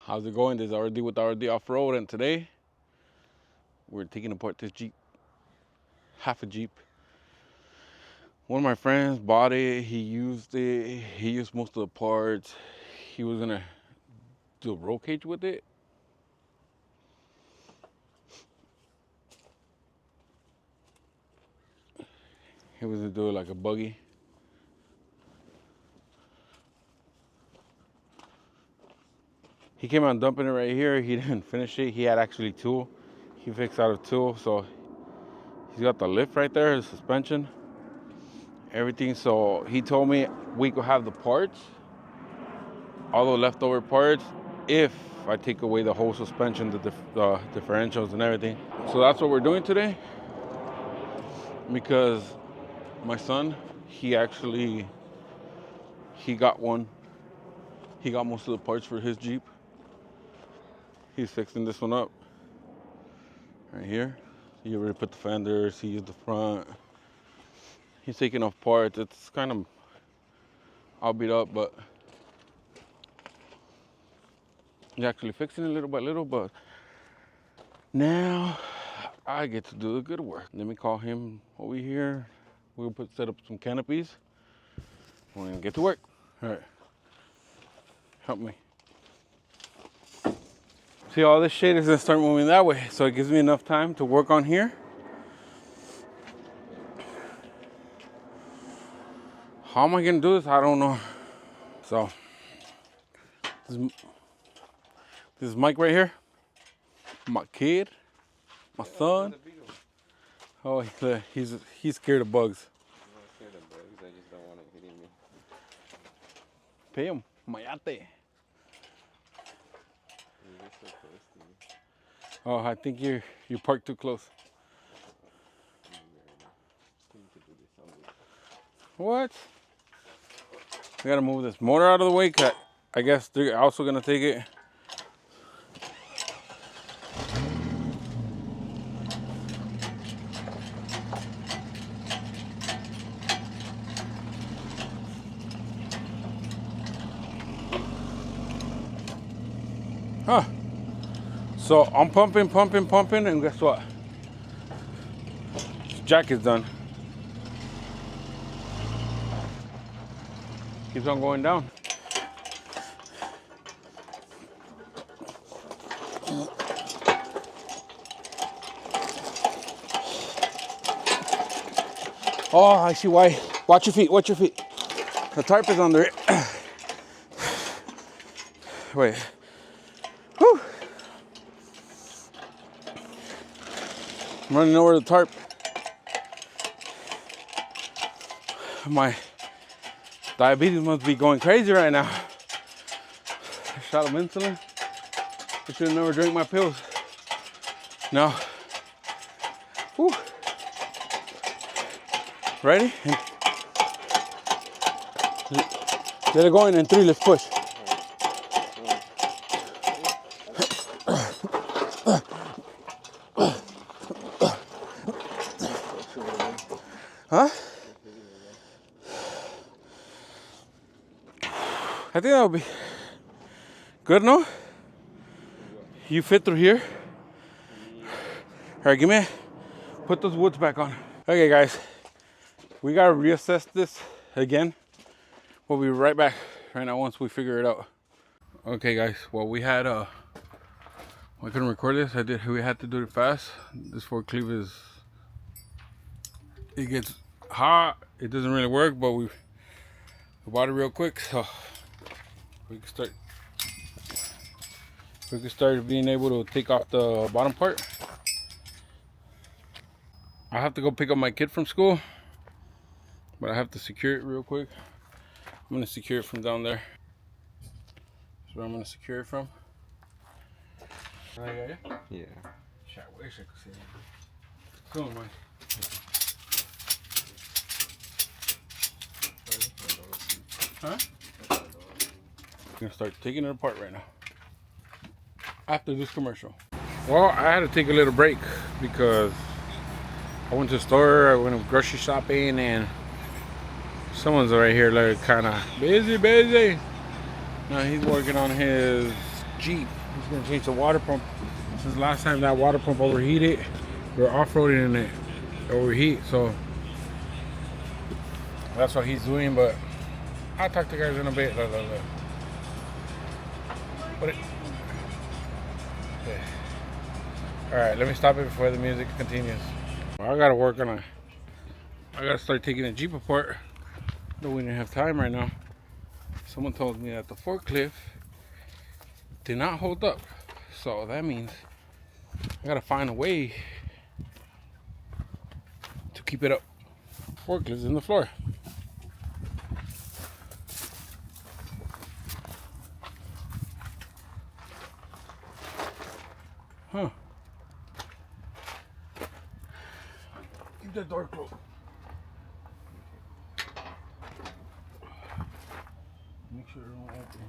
How's it going? This is R.O.D with R.O.D Off-Road, and today we're taking apart this Jeep, half a Jeep. One of my friends bought it, he used most of the parts. He was gonna do a roll cage with it. He was gonna do it like a buggy. He came out dumping it right here. He didn't finish it. He had actually tool. He fixed out of tool, so he's got the lift right there, the suspension, everything. So he told me we could have the parts, all the leftover parts, if I take away the whole suspension, the differentials and everything. So that's what we're doing today, because my son, he got one. He got most of the parts for his Jeep. He's fixing this one up right here. He already put the fenders, he used the front. He's taking off parts. It's kind of all beat up, but he's actually fixing it little by little. But now I get to do the good work. Let me call him over here. We'll set up some canopies. We're gonna get to work. All right, help me. See, all this shade is gonna start moving that way, so it gives me enough time to work on here. How am I gonna do this? I don't know. So this is Mike right here, my kid, my son. Oh, he's scared of bugs. I'm not scared of bugs. I just don't want it hitting me. Pay him, mayate. You're so close to me. Oh, I think you parked too close. What? We gotta move this motor out of the way, cause I guess they're also gonna take it. Huh. So I'm pumping, and guess what? Jack is done. Keeps on going down. Oh, I see why. Watch your feet, watch your feet. The tarp is under it. Wait. Whew. I'm running over the tarp. My diabetes must be going crazy right now. I shot him insulin. I should have never drank my pills. No. Whew. Ready? Get it going in 3, let's push. Huh? I think that would be good, no? You fit through here? All right, put those woods back on. Okay, guys, we gotta reassess this again. We'll be right back right now once we figure it out. Okay, guys, well, we couldn't record this. We had to do it fast. This forklift it gets hot. It doesn't really work, but we bought it real quick, so we can start being able to take off the bottom part. I have to go pick up my kid from school, but I have to secure it real quick. I'm gonna secure it from down there. That's where I'm gonna secure it from. Yeah. I wish I could see it. Come on, Mike. Huh? I'm gonna start taking it apart right now. After this commercial. Well, I had to take a little break because I went to the store, I went grocery shopping, and someone's right here like kind of busy. Now he's working on his Jeep. He's gonna change the water pump. Since last time that water pump overheated, we were off-roading in it. Overheat, so that's what he's doing, but I'll talk to you guys in a bit. What it, yeah. Alright, let me stop it before the music continues. I gotta work on I gotta start taking the Jeep apart. No, we didn't have time right now. Someone told me that the forklift did not hold up. So that means I gotta find a way to keep it up. Forklifts in the floor. Huh. Keep that door closed. Make sure it won't open.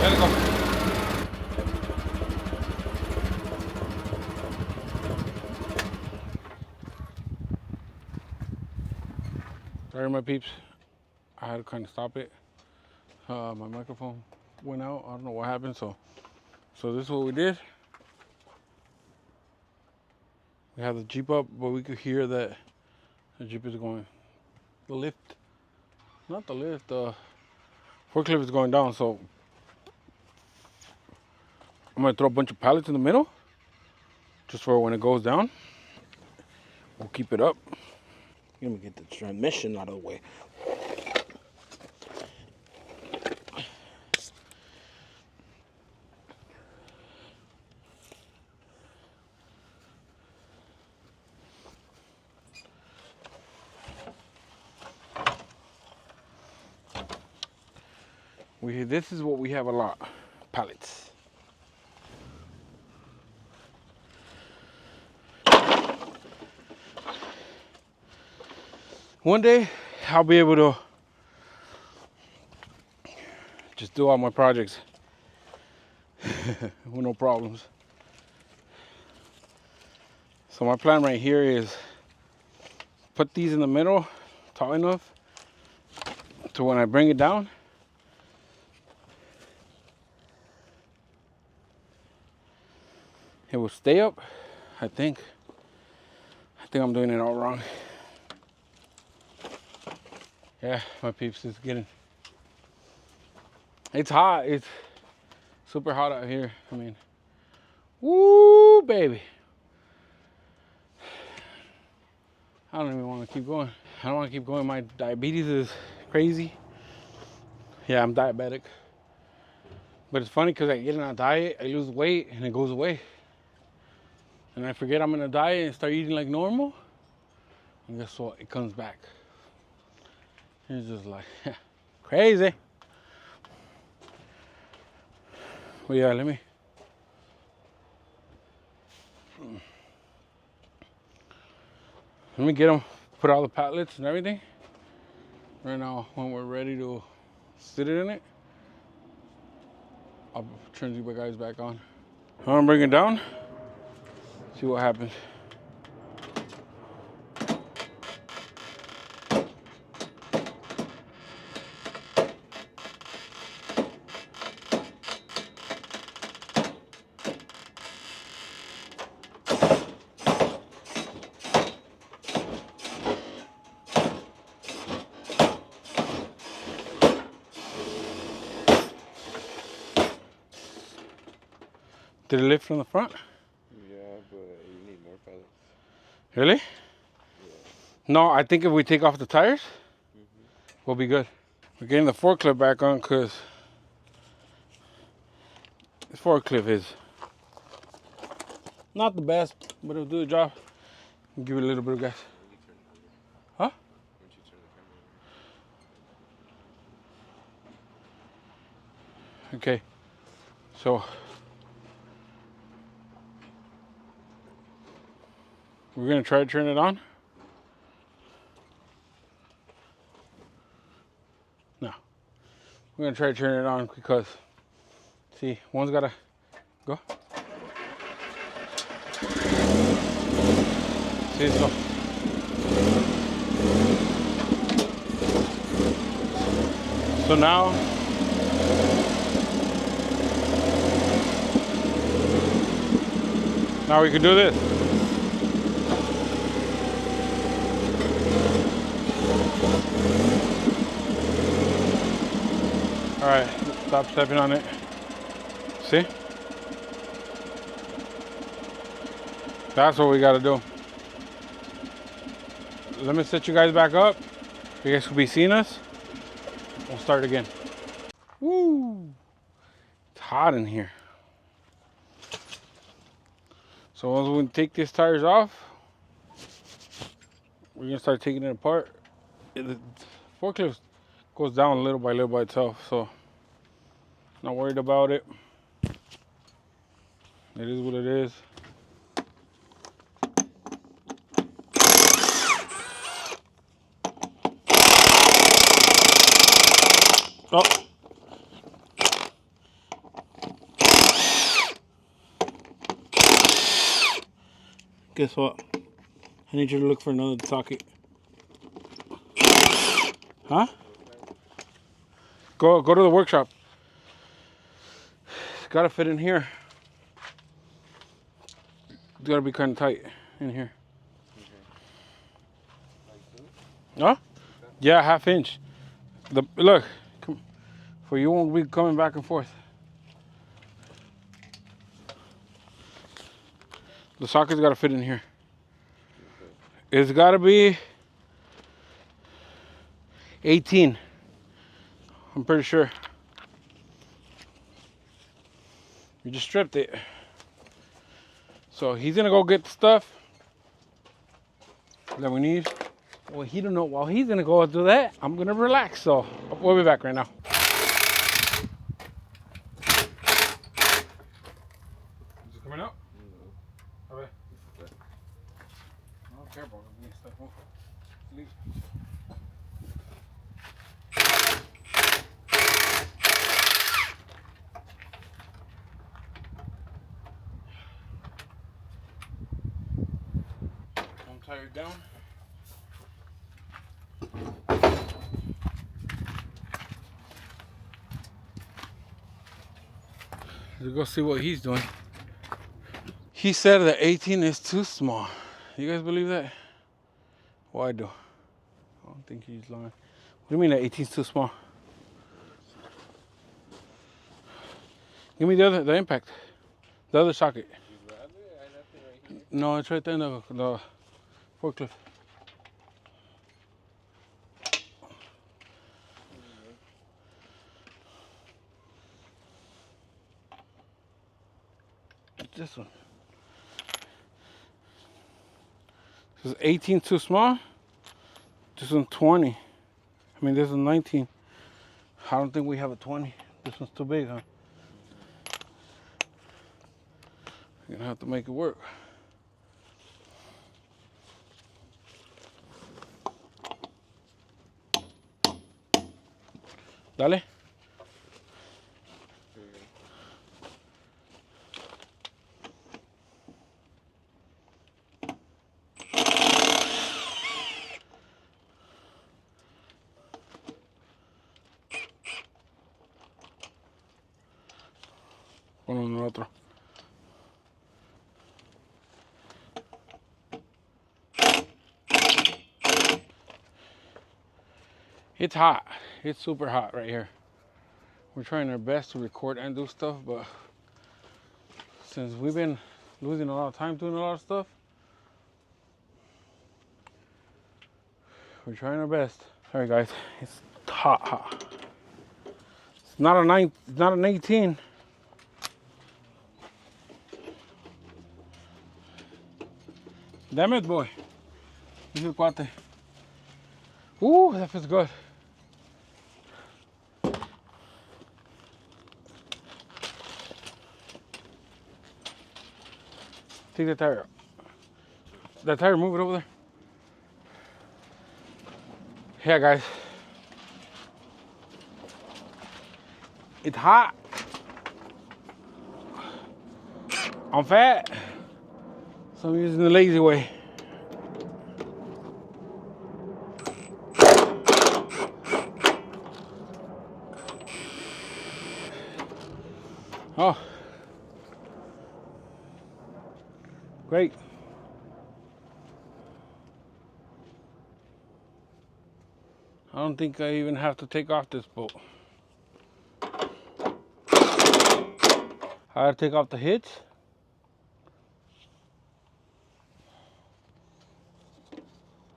Let it go. Sorry, my peeps. I had to kind of stop it. My microphone went out. I don't know what happened. So this is what we did. We have the Jeep up, but we could hear that the Jeep is going. The lift, not the lift. The forklift is going down. So I'm gonna throw a bunch of pallets in the middle, just for when it goes down. We'll keep it up. Let me get the transmission out of the way. This is what we have a lot, pallets. One day, I'll be able to just do all my projects with no problems. So my plan right here is put these in the middle, tall enough, to when I bring it down, it will stay up. I think I'm doing it all wrong. Yeah, my peeps, it's hot. It's super hot out here. I mean, woo, baby. I don't even want to keep going. I don't want to keep going. My diabetes is crazy. Yeah, I'm diabetic. But it's funny because I get on a diet, I lose weight, and it goes away. And I forget I'm on a diet and start eating like normal. And guess what? It comes back. It's just like crazy. Well, yeah, let me get them, put all the pallets and everything. Right now, when we're ready to sit it in it, I'll turn you guys back on. I'm gonna bring it down, see what happens. Did it lift from the front? Yeah, but you need more Really? Yeah. No, I think if we take off the tires, Mm-hmm. we'll be good. We're getting the forklift back on because this forklift is not the best, but it'll do the job. Give it a little bit of gas. Why don't you turn it over? Huh? Why don't you turn the camera over? Okay. So we're gonna try to turn it on. No. We're gonna try to turn it on because see, one's gotta go. See, so now we can do this. All right, stop stepping on it. See? That's what we gotta do. Let me set you guys back up. You guys will be seeing us. We'll start again. Woo! It's hot in here. So once we take these tires off, we're gonna start taking it apart. The forklift goes down little by little by itself, so not worried about it. It is what it is. Oh. Guess what? I need you to look for another socket. Huh? Go to the workshop. It's gotta fit in here. It's gotta be kind of tight in here. Okay. Huh? Yeah, ½ inch. Look, come, for you won't be coming back and forth. The socket's gotta fit in here. Okay. It's gotta be 18. I'm pretty sure. You just stripped it. So he's gonna go get the stuff that we need. Well, he don't know. While he's gonna go do that, I'm gonna relax. So we'll be back right now. Is it coming out? No. A ver. Okay. I don't care about this stuff. Sleep. I'm tired down. Let's go see what he's doing. He said that 18 is too small. You guys believe that? Well, I do. I don't think he's lying. What do you mean that 18 is too small? Give me the impact. The other socket. You grabbed it? I left it right here. No, it's right there in the forklift. It's this one. This is 18 too small. This one's 20. I mean, this is 19. I don't think we have a 20. This one's too big, huh? You're gonna have to make it work. Dale. Uno en el otro. It's hot. It's super hot right here. We're trying our best to record and do stuff, but since we've been losing a lot of time doing a lot of stuff, We're trying our best. All right, guys. It's hot. It's not a 9. It's not an 18. Damn it, boy. This is cuate. Ooh, that feels good. Take the tire. That tire, move it over there. Yeah, guys. It's hot. I'm fat. So I'm using the lazy way. Oh. Great. I don't think I even have to take off this bolt. I gotta take off the hitch.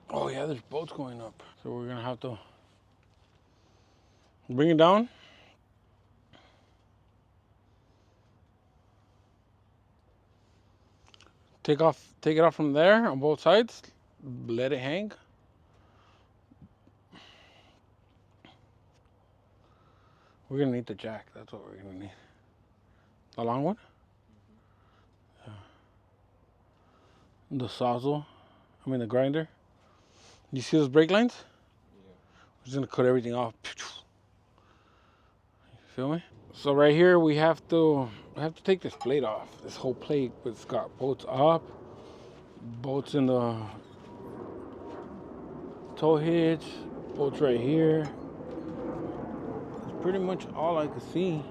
Oh yeah, there's bolts going up. So we're gonna have to bring it down. Take it off from there on both sides. Let it hang. We're gonna need the jack. That's what we're gonna need. The long one? Yeah. The sawzall. I mean the grinder. You see those brake lines? Yeah. We're just gonna cut everything off. You feel me? So right here we have to take this plate off. This whole plate, but it's got bolts up, bolts in the tow hitch, bolts right here. That's pretty much all I could see.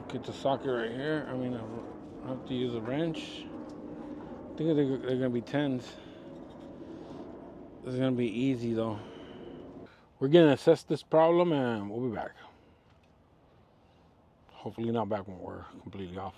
Get the socket right here. I mean, I have to use a wrench. I think they're gonna be 10s. This is gonna be easy though. We're gonna assess this problem and we'll be back. Hopefully not back when we're completely off.